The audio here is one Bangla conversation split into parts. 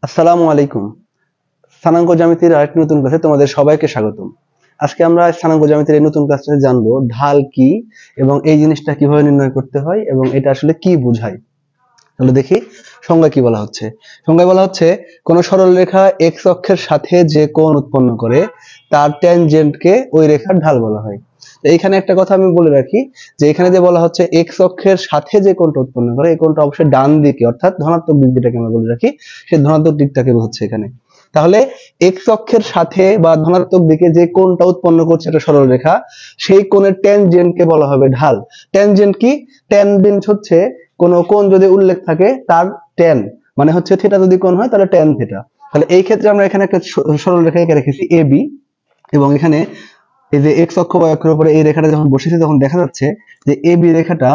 আসসালামু আলাইকুম। স্থানাঙ্ক জ্যামিতির আরেকটি নতুন ক্লাসে তোমাদের সবাইকে স্বাগতম। আজকে আমরা স্থানাঙ্ক জ্যামিতির এই নতুন ক্লাসটাতে জানবো ঢাল কি এবং এই জিনিসটা কিভাবে নির্ণয় করতে হয় এবং এটা আসলে কি বোঝায়। তাহলে দেখি সংজ্ঞা কি বলা হচ্ছে। সংজ্ঞায় বলা হচ্ছে কোন সরলরেখা এক্স অক্ষের সাথে যে কোণ উৎপন্ন করে তার ট্যানজেন্টকে ওই রেখার ঢাল বলা হয়। এইখানে একটা কথা আমি বলে রাখি যে এখানে যে বলা হচ্ছে এক্স অক্ষের সাথে যে কোণটা উৎপন্ন করে এই কোণটা অবশ্যই ডান দিকে অর্থাৎ ধনাত্মক দিক যেটাকে আমরা বলে রাখি সেই ধনাত্মক দিকটাকে বোঝাচ্ছে এখানে। তাহলে এক্স অক্ষের সাথে বা ধনাত্মক দিকে যে কোণটা উৎপন্ন করছে একটা সরলরেখা সেই কোণের ট্যানজেন্টকে বলা হবে ঢাল। ট্যানজেন্ট কি? ট্যানজেন্ট হচ্ছে কোন কোণ যদি উল্লেখ থাকে তার ট্যান মানে হচ্ছে থিটা যদি কোণ হয় তাহলে ট্যান থিটা। তাহলে এই ক্ষেত্রে আমরা এখানে একটা সরলরেখা এঁকে রেখেছি এবি এবং এখানে এই যে এক্স অক্ষ বা অক্ষের উপরে এই রেখাটা যখন বসেছে তখন দেখা যাচ্ছে যে এবি রেখাটা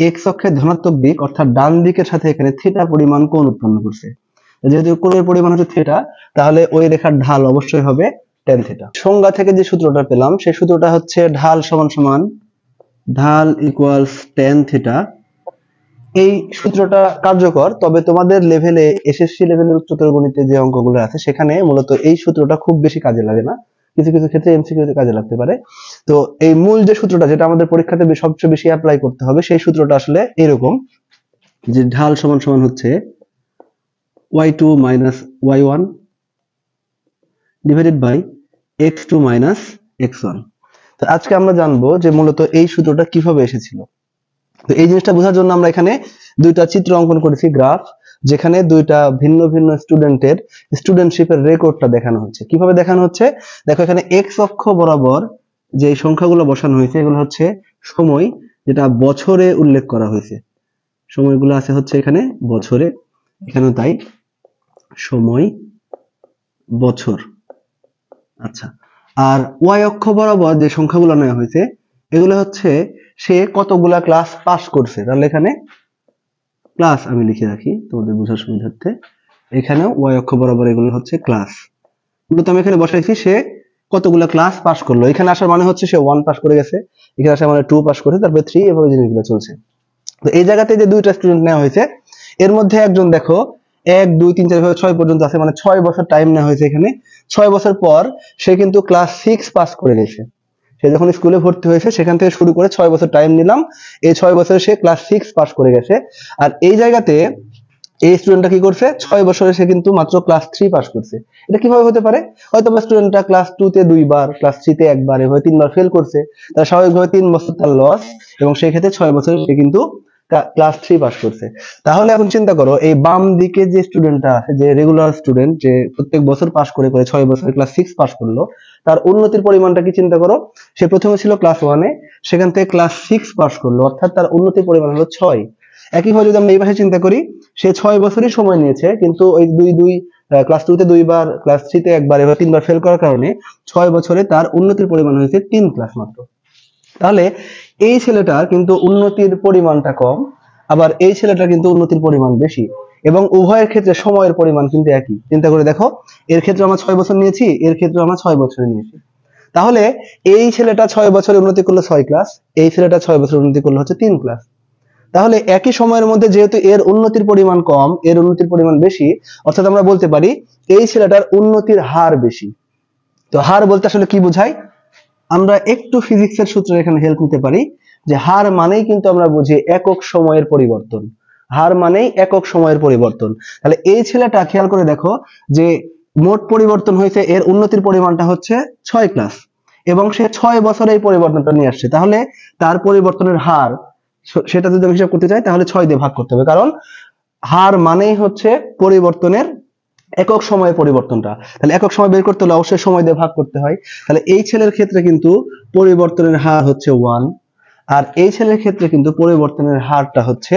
এক্স অক্ষের ধনাত্মক দিক অর্থাৎ ডান দিকের সাথে এখানে থিটা পরিমাণ কোণ উৎপন্ন করছে। যেহেতু কোণের পরিমাণ হচ্ছে থিটা তাহলে ওই রেখার ঢাল অবশ্যই হবে ট্যান থিটা। সংজ্ঞা থেকে যে সূত্রটা পেলাম সেই সূত্রটা হচ্ছে ঢাল সমান সমান ঢাল ইকুয়ালস ট্যান থিটা। এই সূত্রটা কার্যকর, তবে তোমাদের লেভেলে এসএসসি লেভেলের উচ্চতর গণিতে যে অঙ্কগুলো আছে সেখানে মূলত এই সূত্রটা খুব বেশি কাজে লাগে না, কিছু কিছু ক্ষেত্রে এমসিকিউতে কাজে লাগতে পারে। তো এই মূল যে সূত্রটা যেটা আমাদের পরীক্ষাতে সবচেয়ে বেশি অ্যাপ্লাই করতে হবে সেই সূত্রটা আসলে এরকম যে ঢাল সমান সমান হচ্ছে y2 minus y1 divided by x2 minus x1। তো আজকে আমরা জানবো যে মূলত এই সূত্রটা কিভাবে এসেছিল। তো এই জিনিসটা বোঝার জন্য আমরা এখানে দুইটা চিত্র অঙ্কন করেছি, গ্রাফ, যেখানে দুইটা ভিন্ন ভিন্ন স্টুডেন্টের স্টুডেন্টশিপের রেকর্ডটা দেখানো হচ্ছে। কিভাবে দেখানো হচ্ছে দেখো, এখানে এক্স অক্ষ বরাবর যে সংখ্যাগুলো বসানো হয়েছে এগুলো হচ্ছে সময়, যেটা বছরে উল্লেখ করা হয়েছে। সময়গুলো আছে হচ্ছে এখানে বছরে, এখানেও তাই, সময় বছর। আচ্ছা, আর ওয়াই অক্ষ বরাবর যে সংখ্যাগুলো নেওয়া হয়েছে এগুলো হচ্ছে সে কতগুলা ক্লাস পাস করছে। তাহলে এখানে ক্লাস আমি লিখে রাখি তোমাদের বোঝার সুবিধার্থে। এখানেও ওয়াই অক্ষ বরাবর এগুলো হচ্ছে ক্লাস। মূলত আমি এখানে বসাইছি সে কতগুলা ক্লাস পাস করলো। এখানে আসার মানে হচ্ছে সে 1 পাস করে গেছে, এখানে আসার মানে 2 পাস করেছে, তারপরে 3, এভাবে জিনিসগুলো চলছে। তো এই জায়গাতে যে দুইটা স্টুডেন্ট নেওয়া হয়েছে এর মধ্যে একজন দেখো 1 2 3 4 6 পর্যন্ত আছে, মানে 6 বছর টাইম নেওয়া হয়েছে এখানে। 6 বছর পর সে কিন্তু ক্লাস 6 পাস করে গেছে। সে যখন স্কুলে ভর্তি হয়েছে সেখান থেকে শুরু করে 6 বছর টাইম নিলাম, এই 6 বছরে সে ক্লাস 6 পাস করে গেছে। আর এই জায়গাতে এই স্টুডেন্টটা কি করছে, 6 বছরে সে কিন্তু মাত্র ক্লাস 3 পাস করছে। এটা কিভাবে হতে পারে? হয়তো বা স্টুডেন্টটা ক্লাস 2 তে 2 বার, ক্লাস 3 তে একবার, এভাবে 3 বার ফেল করছে। তার স্বাভাবিকভাবে 3 বছর তার লস, এবং সেই ক্ষেত্রে 6 বছরে সে কিন্তু ক্লাস 3 পাস করছে। তাহলে এখন চিন্তা করো এই বাম দিকে যে স্টুডেন্টটা আছে, যে রেগুলার স্টুডেন্ট, যে প্রত্যেক বছর পাস করে করে 6 বছরে ক্লাস 6 পাস করলো, তার উন্নতির পরিমাণটা কি চিন্তা করো। সে প্রথমে ছিল ক্লাস 1 এ, সেখান থেকে ক্লাস 6 পাস করলো, অর্থাৎ তার উন্নতির পরিমাণ হলো 6। একইভাবে যদি আমরা এই পাশে চিন্তা করি, সে 6 বছরই সময় নিয়েছে, কিন্তু ওই ক্লাস 2 তে 2 বার, ক্লাস 3 তে একবার, এবার 3 বার ফেল করার কারণে 6 বছরে তার উন্নতির পরিমাণ হয়েছে 3 ক্লাস মাত্র। তাহলে এই ছেলেটার কিন্তু উন্নতির পরিমাণটা কম, আবার এই ছেলেটার কিন্তু উন্নতির পরিমাণ বেশি, এবং উভয়ের ক্ষেত্রে সময়ের পরিমাণ কিন্তু একই। চিন্তা করে দেখো, এর ক্ষেত্রে আমরা 6 বছর নিয়েছি, এর ক্ষেত্রে আমরা 6 বছরে নিয়েছি। তাহলে এই ছেলেটা 6 বছরে উন্নতি করলো 6 ক্লাস, এই ছেলেটা 6 বছর উন্নতি করলো হচ্ছে 3 ক্লাস। তাহলে একই সময়ের মধ্যে যেহেতু এর উন্নতির পরিমাণ কম, এর উন্নতির পরিমাণ বেশি, অর্থাৎ আমরা বলতে পারি এই ছেলেটার উন্নতির হার বেশি। তো হার বলতে আসলে কি বোঝায়? আমরা একটু ফিজিক্সের সূত্রে এখানে হেল্প নিতে পারি, যে হার মানেই কিন্তু আমরা বুঝি একক সময়ের পরিবর্তন। হার মানেই একক সময়ের পরিবর্তন। তাহলে এই ছেলেটা খেয়াল করে দেখো যে মোট পরিবর্তন হয়েছে, এর উন্নতির পরিমাণটা হচ্ছে 6 ক্লাস, এবং সে 6 বছরে এই পরিবর্তনটা নিয়ে আসছে। তাহলে তার পরিবর্তনের হার, সেটা যদি আমি হিসাব করতে চাই তাহলে 6 দিয়ে ভাগ করতে হবে, কারণ হার মানেই হচ্ছে পরিবর্তনের একক সময়ের পরিবর্তনটা। তাহলে একক সময় বের করতে হলে অবশ্যই সময় দিয়ে ভাগ করতে হয়। তাহলে এই ছেলের ক্ষেত্রে কিন্তু পরিবর্তনের হার হচ্ছে 1, আর এই ছেলের ক্ষেত্রে কিন্তু পরিবর্তনের হারটা হচ্ছে,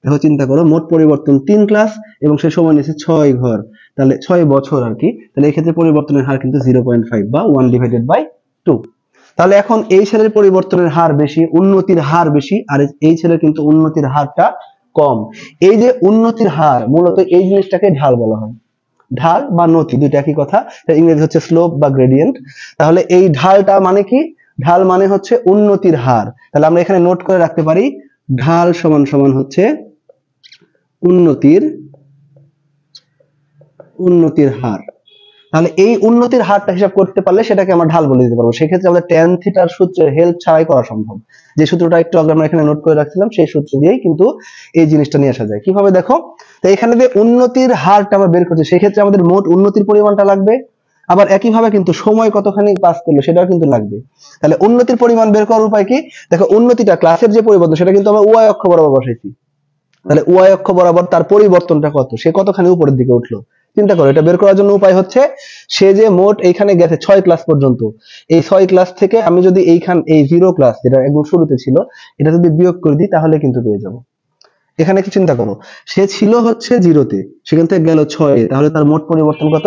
দেখো চিন্তা করো, মোট পরিবর্তন 3 ক্লাস এবং সে সময় নিয়েছে 6 ঘর, তাহলে 6 বছর আর কি। তাহলে এই ক্ষেত্রে পরিবর্তনের হার কিন্তু 0.5 বা 1/2। তাহলে এখন এই ছেলের পরিবর্তনের হার বেশি, উন্নতির হার বেশি, আর এই ছেলের কিন্তু উন্নতির হারটা কম। এই যে উন্নতির হার, মূলত এই জিনিসটাকে ঢাল বলা হয়। ঢাল বা নতি দুইটা একই কথা, ইংরেজি হচ্ছে স্লোপ বা গ্রেডিয়েন্ট। তাহলে এই ঢালটা মানে কি? ঢাল মানে হচ্ছে উন্নতির হার। তাহলে আমরা এখানে নোট করে রাখতে পারি ঢাল সমান সমান হচ্ছে উন্নতির হার। তাহলে এই উন্নতির হারটা হিসাব করতে পারলে সেটাকে আমরা ঢাল বলে দিতে পারবো। সেক্ষেত্রে আমাদের ট্যান থিটার সূত্রের হেল্প ছাড়াই করা সম্ভব। যে সূত্রটা একটু আগে আমরা এখানে নোট করে রাখছিলাম সেই সূত্র দিয়েই কিন্তু এই জিনিসটা নিয়ে আসা যায়। কিভাবে দেখো, তো এখানে যে উন্নতির হারটা আমরা বের করছি সেক্ষেত্রে আমাদের মোট উন্নতির পরিমাণটা লাগবে, আবার একইভাবে কিন্তু সময় কতখানি পাস করলো সেটাও কিন্তু লাগবে। তাহলে উন্নতির পরিমাণ বের করার উপায় কি? দেখো, উন্নতিটা ক্লাসের যে পরিবর্তন সেটা কিন্তু আমরা ওয়াই অক্ষ বরাবর বসাইছি। তাহলে ওয়াই অক্ষ বরাবর তার পরিবর্তনটা কত, সে কতখানি উপরের দিকে উঠলো। চিন্তা করো, এটা বের করার জন্য উপায় হচ্ছে সে যে মোট এইখানে গেছে 6 ক্লাস পর্যন্ত, এই 6 ক্লাস থেকে আমি যদি এই 0 ক্লাস যেটা একদম শুরুতে ছিল এটা যদি বিয়োগ করে দিই তাহলে কিন্তু পেয়ে যাবো। এখানে একটু চিন্তা করো, সে ছিল হচ্ছে 0-তে, সেখান থেকে গেল 6-এ, তাহলে তার মোট পরিবর্তন কত?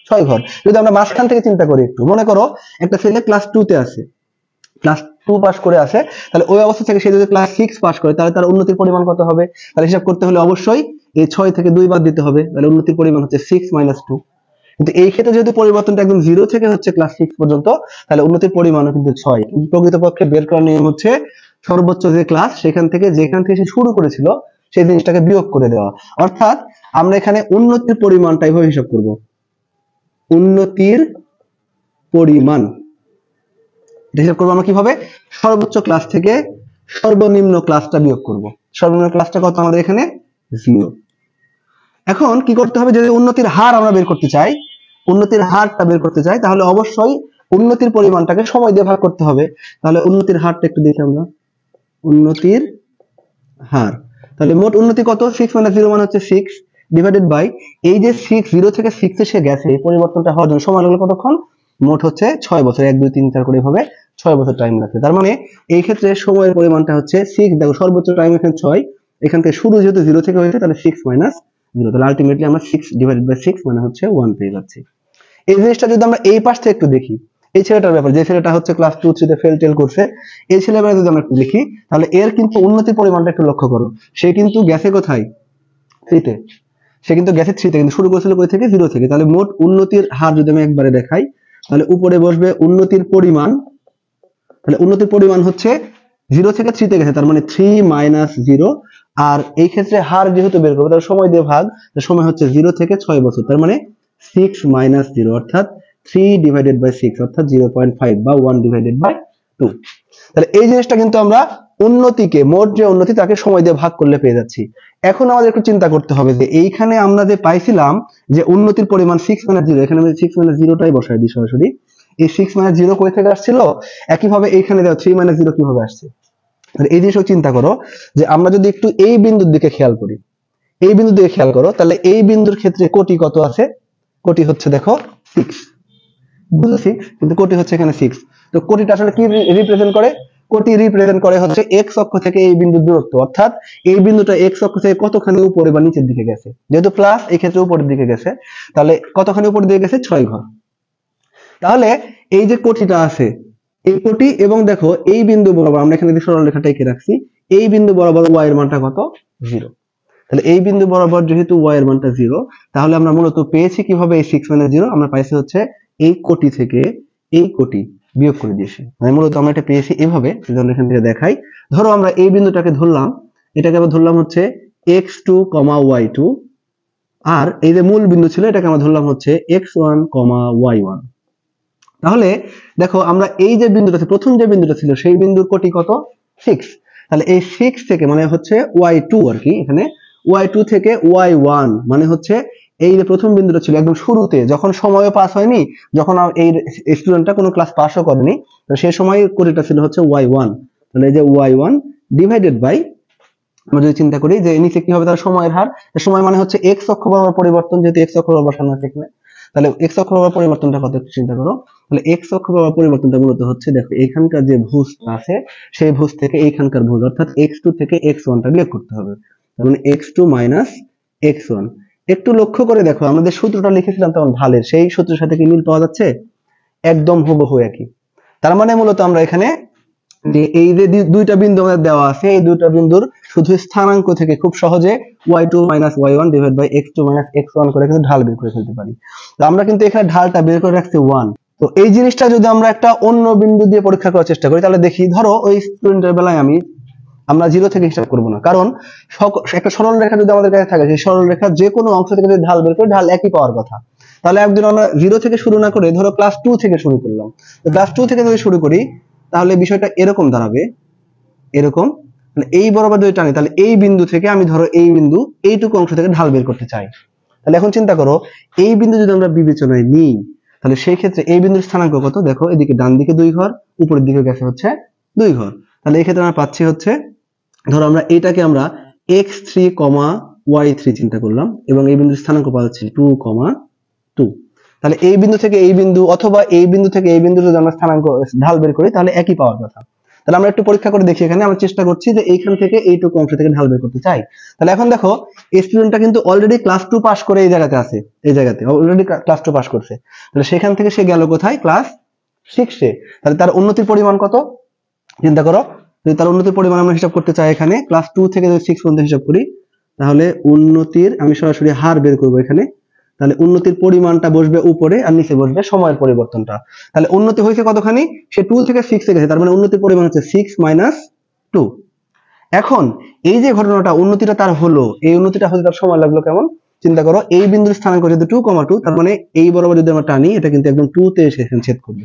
6 ঘর। যদি আমরা মাঝখান থেকে চিন্তা করি, একটু মনে করো একটা ছেলে ক্লাস 2-তে আছে, ক্লাস 2 পাস করে আসে, তাহলে ওই অবস্থা থেকে সে যদি ক্লাস 6 পাস করে তাহলে তার উন্নতির পরিমাণ কত হবে? তাহলে হিসাব করতে হলে অবশ্যই এই 6 থেকে 2 বাদ দিতে হবে, তাহলে উন্নতির পরিমাণ হচ্ছে 6 - 2। কিন্তু এই ক্ষেত্রে যেহেতু পরিবর্তনটা একদম 0 থেকে হচ্ছে ক্লাস 6 পর্যন্ত, তাহলে উন্নতির পরিমাণও কিন্তু 6। কিন্তু প্রকৃতপক্ষে বের করার নিয়ম হচ্ছে সর্বোচ্চ যে ক্লাস সেখান থেকে যেখান থেকে সে শুরু করেছিল সেই জিনিসটাকে বিয়োগ করে দেওয়া। অর্থাৎ আমরা এখানে উন্নতির পরিমাণটা এইভাবে হিসাব করব, উন্নতির পরিমাণ হিসাব করবো আমরা কিভাবে? সর্বোচ্চ ক্লাস থেকে সর্বনিম্ন ক্লাসটা বিয়োগ করব। সর্বনিম্ন ক্লাসটা কত আমাদের এখানে? 0। এখন কি করতে হবে, যদি উন্নতির হার আমরা বের করতে চাই, উন্নতির হারটা বের করতে চাই তাহলে অবশ্যই উন্নতির পরিমাণটাকে সময় দিয়ে ভাগ করতে হবে। তাহলে উন্নতির হারটা একটু দেখি আমরা, উন্নতির হার, তাহলে মোট উন্নতি কত? 6 - 0 মানে হচ্ছে 6 ডিভাইডেড বাই এই যে 6, 0 থেকে 6 এ সে গেছে, এই পরিবর্তনটা হওয়ার জন্য সময় লাগলো কতক্ষণ? মোট হচ্ছে 6 বছর, 1 2 3 4 করে এভাবে 6 বছর টাইম লাগছে। তার মানে এই ক্ষেত্রে সময়ের পরিমাণটা হচ্ছে 6। দেখো, সর্বোচ্চ টাইম এখানে 6, এখান থেকে শুরু যেহেতু 0 থেকে হয়েছে তাহলে 6 - 0, তাহলে আলটিমেটলি আমরা 6 ডিভাইডেড বাই 6 মানে হচ্ছে 1 পেয়ে যাচ্ছি। এই জিনিসটা যদি আমরা এই পাশ থেকে একটু দেখি, এই ছেলেটার ব্যাপার, যে ছেলেটা হচ্ছে ক্লাস 2 3 তে ফেল টেল করছে, এই ছেলের ব্যাপারে যদি আমরা একটু দেখি তাহলে এর কিন্তু উন্নতির পরিমাণটা একটু লক্ষ্য করো। সে কিন্তু গেছে কোথায়? 3 তে। সে কিন্তু গেছে 3 তে, কিন্তু শুরু করেছিল কই থেকে? 0 থেকে। তাহলে মোট উন্নতির হার যদি আমি একবারে দেখাই তাহলে উপরে বসবে উন্নতির পরিমাণ। তাহলে উন্নতির পরিমাণ হচ্ছে 0 থেকে 3 তে গেছে, তার মানে 3 - 0। আর এই ক্ষেত্রে হার যেহেতু বের করবো তাহলে সময় দিয়ে ভাগ, সময় হচ্ছে 0 থেকে 6 বছর, তার মানে 6 - 0 অর্থাৎ 3 ডিভাইডেড বাই 6 অর্থাৎ 0.5 বা 1 ডিভাইডেড বাই 2। তাহলে এই জিনিসটা কিন্তু আমরা উন্নতিকে, মোট যে উন্নতি তাকে সময় দিয়ে ভাগ করলে পেয়ে যাচ্ছি। এখন আমাদের একটু চিন্তা করতে হবে যে এইখানে আমরা যে পাইছিলাম যে উন্নতির পরিমাণ 6 - 0, এখানে আমি 6 - 0টাই বসাই দিই সরাসরি। এই 6 - 0 কই থেকে আসছিল? একইভাবে এইখানে দেখো 3 - 0 কিভাবে আসছে। তাহলে এই জিনিসও চিন্তা করো যে আমরা যদি একটু এই বিন্দুর দিকে খেয়াল করি, এই বিন্দুর দিকে খেয়াল করো, তাহলে এই বিন্দুর ক্ষেত্রে কোটি কত আছে? কোটি হচ্ছে দেখো 6, বুঝো 6, কিন্তু কোটি হচ্ছে এখানে 6। তো কোটিটা আসলে কি রিপ্রেজেন্ট করে? কোটি রিপ্রেজেন্ট করে হচ্ছে এক্স অক্ষ থেকে এই বিন্দুর দূরত্ব, অর্থাৎ এই বিন্দুটা এক্স অক্ষ থেকে কতখানি উপরে বা নিচের দিকে গেছে। যেহেতু প্লাস, এই ক্ষেত্রে উপরের দিকে গেছে, তাহলে কতখানি উপরের দিকে গেছে? 6 ঘর। তাহলে এই যে কোটিটা আছে, এই কোটি এবং দেখো এই বিন্দু বরাবর আমরা এখানে সরল রেখাটা এঁকে রাখছি, এই বিন্দু বরাবর y এর মানটা কত? 0। তাহলে এই বিন্দু বরাবর যেহেতু y এর মানটা 0, তাহলে আমরা মূলত পেয়েছি কিভাবে? এই 6 - 0 আমরা পাইছি হচ্ছে এই কোটি থেকে এই কোটি বিয়োগ করে দিয়েছি। মানে মূলত আমরা এটা পেয়েছি এভাবে, যদি আমরা এখান থেকে দেখাই, ধরো আমরা এই বিন্দুটাকে ধরলাম, এটাকে আবার ধরলাম হচ্ছে x2, y2, আর এই যে মূল বিন্দু ছিল এটাকে আমরা ধরলাম হচ্ছে x1, y1। তাহলে দেখো আমরা এই যে বিন্দুটা, প্রথম যে বিন্দুটা ছিল সেই বিন্দুর কোটি কত? 6। তাহলে এই 6 থেকে মানে হচ্ছে y2 আর কি, এখানে y2 থেকে y1 মানে হচ্ছে এই যে প্রথম বিন্দুটা ছিল একদম শুরুতে, যখন সময়ও পাস হয়নি, যখন এই স্টুডেন্টটা কোনো ক্লাস পাসও করেনি, তো সেই সময় কোটিটা ছিল হচ্ছে y1। তাহলে এই যে y1 ডিভাইডেড বাই, আমরা যদি চিন্তা করি যে নিচে কি হবে তার সময়ের হার, সময় মানে হচ্ছে x অক্ষ বরাবর পরিবর্তন, যেহেতু x অক্ষ বরাবর বসানো আছে এখানে, তাহলে x অক্ষ বরাবর পরিবর্তনটা কত একটু চিন্তা করো। তাহলে x অক্ষ বরাবর পরিবর্তনটা মূলত হচ্ছে দেখো এখানকার যে ভুজটা আছে সেই ভুজ থেকে এইখানকার ভুজ অর্থাৎ x2 থেকে x1টা বিয়োগ করতে হবে, তার মানে x2 - x1। একটু লক্ষ্য করে দেখো, আমাদের সূত্রটা লিখেছিলাম তখন ঢালের, সেই সূত্রের সাথে কি মিল পাওয়া যাচ্ছে? একদম হুবহু একই। তার মানে মূলত আমরা এখানে যে এই যে দুইটা বিন্দু আমাদের দেওয়া আছে, এই দুইটা বিন্দুর শুধু স্থানাঙ্ক থেকে খুব সহজে y2 - y1 divide by x2 - x1 করে কিন্তু ঢাল বের করে ফেলতে পারি। তো আমরা কিন্তু এখানে ঢালটা বের করে রাখছি 1। তো এই জিনিসটা যদি আমরা একটা অন্য বিন্দু দিয়ে পরীক্ষা করার চেষ্টা করি তাহলে দেখি, ধরো ওই স্টুডেন্টের বেলায় আমরা 0 থেকে হিসাব করব না, কারণ একটা সরল রেখা যদি আমাদের কাছে থাকে, সেই সরল রেখা যে কোনো অংশ থেকে যদি ঢাল বের করে ঢাল একই পাওয়ার কথা। তাহলে একদিন আমরা 0 থেকে শুরু না করে ধরো ক্লাস 2 থেকে শুরু করলাম। তো ক্লাস 2 থেকে যদি শুরু করি তাহলে বিষয়টা এরকম দাঁড়াবে, এরকম, মানে এই বরাবর যদি টানি তাহলে এই বিন্দু থেকে আমি ধরো এই বিন্দু এইটুকু অংশ থেকে ঢাল বের করতে চাই। তাহলে এখন চিন্তা করো এই বিন্দু যদি আমরা বিবেচনায় নিই তাহলে সেই ক্ষেত্রে এই বিন্দুর স্থানাঙ্ক কত, দেখো এদিকে ডান দিকে 2 ঘর, উপরের দিকে গেছে হচ্ছে 2 ঘর। তাহলে এই ক্ষেত্রে আমরা পাচ্ছি হচ্ছে, ধরো আমরা এটাকে আমরা x3, y3 চিন্তা করলাম এবং এই বিন্দুর স্থানাঙ্ক পাচ্ছি 2, 2। তাহলে এই বিন্দু থেকে এই বিন্দু অথবা এই বিন্দু থেকে এই বিন্দু যদি আমরা স্থানাঙ্ক ঢাল বের করি তাহলে একই পাওয়ার কথা। তাহলে আমরা একটু পরীক্ষা করে দেখি, এখানে আমরা চেষ্টা করছি যে এইখান থেকে এইটুকু অংশ থেকে ঢাল বের করতে চাই। তাহলে এখন দেখো এই স্টুডেন্টটা কিন্তু অলরেডি ক্লাস 2 পাস করে এই জায়গাতে আছে, এই জায়গাতে অলরেডি ক্লাস 2 পাস করছে। তাহলে সেখান থেকে সে গেল কোথায়, ক্লাস 6 এ। তাহলে তার উন্নতির পরিমাণ কত চিন্তা করো, যদি তার উন্নতির পরিমাণ আমরা হিসাব করতে চাই এখানে ক্লাস 2 থেকে যদি 6 পর্যন্ত হিসাব করি তাহলে উন্নতির আমি সরাসরি হার বের করব এখানে। তাহলে উন্নতির পরিমাণটা বসবে উপরে আর নিচে বসবে সময়ের পরিবর্তনটা। তাহলে উন্নতি হয়েছে কতখানি, সে 2 থেকে 6 এ গেছে, তার মানে উন্নতির পরিমাণ হচ্ছে 6 - 2। এখন এই যে ঘটনাটা উন্নতিটা তার হলো, এই উন্নতিটা হতে তার সময় লাগলো কেমন চিন্তা করো, এই বিন্দুর স্থানাঙ্ক যেহেতু 2, 2, তার মানে এই বরাবর যদি আমরা টানি এটা কিন্তু একদম 2 তে এসে ছেদ করবে,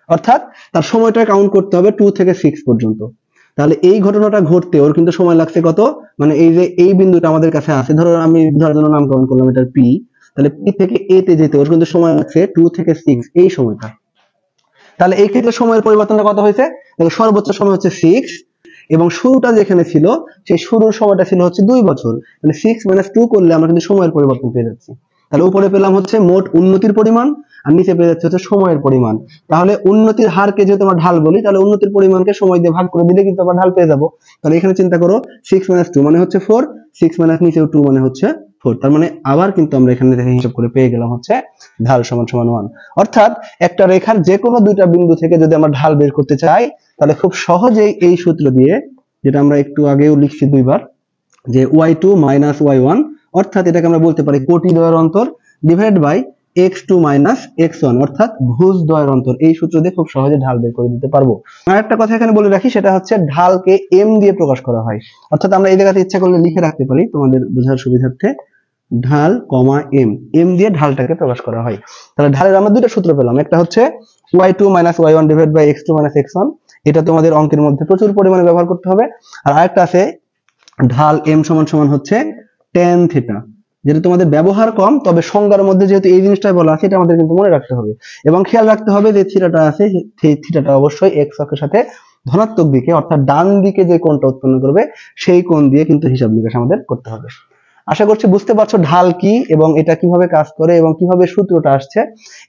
অর্থাৎ তার সময়টা কাউন্ট করতে হবে 2 থেকে 6 পর্যন্ত। তাহলে এই ঘটনাটা ঘটতে ওর কিন্তু সময় লাগছে কত, মানে এই যে এই বিন্দুটা আমাদের কাছে আছে, ধরো আমি ধরার জন্য নামকরণ করলাম এটা পি, তাহলে পি থেকে এ তে যেতে ওর কিন্তু সময় লাগছে 2 থেকে 6 এই সময়টা। তাহলে এই ক্ষেত্রে সময়ের পরিবর্তনটা কত হয়েছে, দেখো সর্বোচ্চ সময় হচ্ছে 6 এবং শুরুটা যেখানে ছিল সেই শুরুর সময়টা ছিল হচ্ছে 2 বছর, মানে 6 - 2 করলে আমরা কিন্তু সময়ের পরিবর্তন পেয়ে যাচ্ছি। তাহলে উপরে পেলাম হচ্ছে মোট উন্নতির পরিমাণ আর নিচে পেয়ে যাচ্ছে হচ্ছে সময়ের পরিমাণ। তাহলে উন্নতির হারকে যেহেতু আমরা ঢাল বলি তাহলে উন্নতির পরিমাণকে সময় দিয়ে ভাগ করে দিলে কিন্তু আমরা ঢাল পেয়ে যাবো। তাহলে এখানে চিন্তা করো 6 - 2 মানে হচ্ছে 4, 6 - নিচেও 2 মানে হচ্ছে 4, তার মানে আবার কিন্তু আমরা এখানে থেকে হিসাব করে পেয়ে গেলাম হচ্ছে ঢাল সমান সমান 1। অর্থাৎ একটা রেখার যে কোনো দুইটা বিন্দু থেকে যদি আমরা ঢাল বের করতে চাই তাহলে খুব সহজেই এই সূত্র দিয়ে, যেটা আমরা একটু আগেও লিখছি দুইবার, যে y2 - y1, অর্থাৎ এটাকে আমরা বলতে পারি কোটি দ্বয়ের অন্তর ডিভাইড বাই x2 - x1, অর্থাৎ ভুজ দ্বয়ের অন্তর। এই সূত্র দিয়ে খুব সহজে ঢাল বের করে দিতে পারবো। আর একটা কথা এখানে বলে রাখি, সেটা হচ্ছে ঢালকে m দিয়ে প্রকাশ করা হয়, অর্থাৎ আমরা এই জায়গাতে ইচ্ছা করলে লিখে রাখতে পারি তোমাদের বোঝার সুবিধার্থে, ঢাল, m দিয়ে ঢালটাকে প্রকাশ করা হয়। তাহলে ঢালের আমরা দুটো সূত্র পেলাম, একটা হচ্ছে y2 - y1 divide by x2 - x1, এটা তোমাদের অঙ্কের মধ্যে প্রচুর পরিমাণে ব্যবহার করতে হবে। আর আরেকটা আছে ঢাল m সমান সমান হচ্ছে tan থিটা, যেটা তোমাদের ব্যবহার কম, তবে সংজ্ঞার মধ্যে যেহেতু এই জিনিসটা বলা আছে এটা আমাদের কিন্তু মনে রাখতে হবে এবং খেয়াল রাখতে হবে যে থিটাটা আছে সেই থিটাটা অবশ্যই x অক্ষের সাথে ধনাত্মক দিকে, অর্থাৎ ডান দিকে যে কোণটা উৎপন্ন করবে সেই কোণ দিয়ে কিন্তু হিসাব নিকাশ আমাদের করতে হবে। আশা করছি বুঝতে পারছো ঢাল কি এবং এটা কিভাবে কাজ করে এবং কিভাবে সূত্রটা আসছে।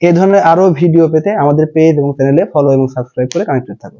এই ধরনের আরো ভিডিও পেতে আমাদের পেজ এবং চ্যানেলে ফলো এবং সাবস্ক্রাইব করে কানেক্টেড থাকো।